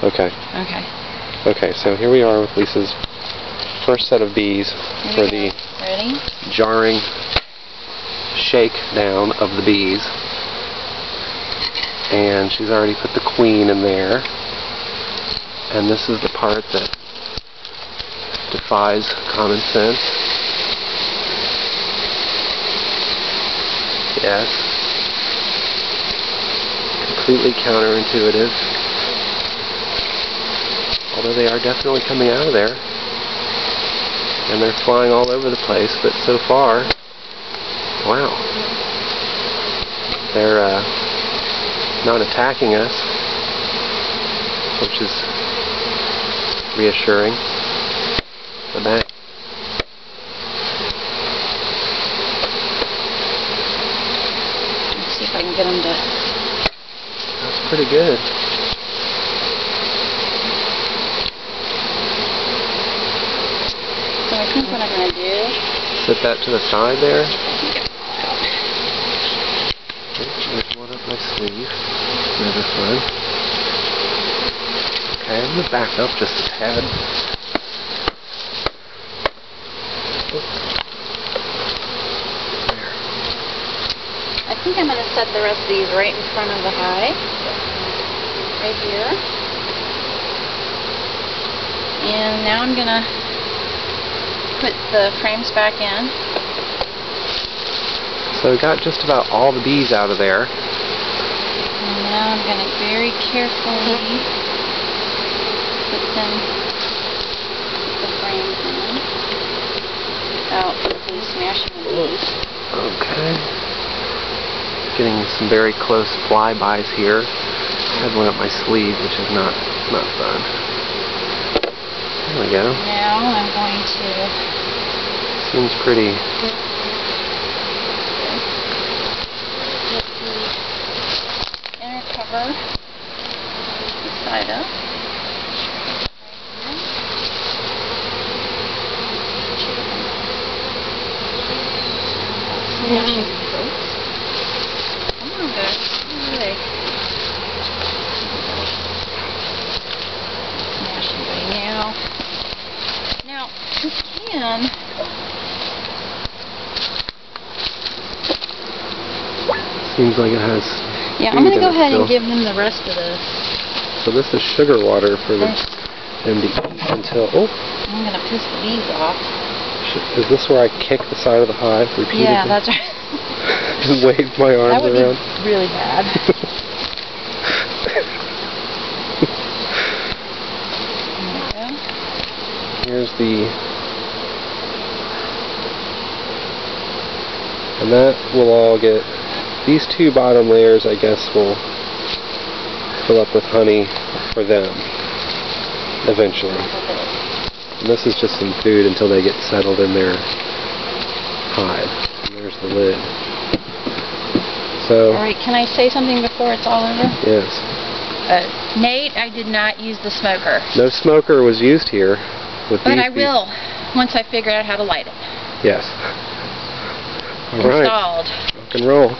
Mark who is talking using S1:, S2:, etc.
S1: Okay.
S2: Okay.
S1: Okay, so here we are with Lisa's first set of bees for the
S2: Ready?
S1: jarring shakedown of the bees. And she's already put the queen in there. And this is the part that defies common sense. Yes. Completely counterintuitive. Although they are definitely coming out of there. And they're flying all over the place, but so far, wow. They're not attacking us, which is reassuring. The back.
S2: Let's see if I can get them to...
S1: That's pretty good.
S2: So I think what I'm going to do...
S1: Set that to the side there. There's one up my sleeve. Never fun. Okay, I'm going to back up just a tad.
S2: I think I'm going to set the rest of these right in front of the hive. Right here. And now I'm going to put the frames back in.
S1: So we got just about all the bees out of there.
S2: And now I'm going to very carefully put the frames in without smashing the bees.
S1: Okay. Getting some very close flybys here. I had one up my sleeve, which is not fun. There we go.
S2: Now I'm going to...
S1: Seems pretty...
S2: Get the inner cover side up. Smashing the coats. Come on, guys. Alright. Smashing right now. Now, this can...
S1: Seems like it has...
S2: Yeah, I'm going to go ahead and give them the rest of this.
S1: So this is sugar water for them to eat until... Oh!
S2: I'm going to piss the bees off.
S1: Is this where I kick the side of the hive repeatedly?
S2: Yeah, that's right.
S1: Just wave my arms around.
S2: That would be really bad.
S1: Here's the... And that will all get... These two bottom layers, I guess, will fill up with honey for them, eventually. And this is just some food until they get settled in their hive. And there's the lid. So...
S2: Alright, can I say something before it's all over?
S1: Yes.
S2: Nate, I did not use the smoker.
S1: No smoker was used here.
S2: But I will, once I figure out how to light it.
S1: Yes. All right.
S2: Installed.
S1: Rock and roll.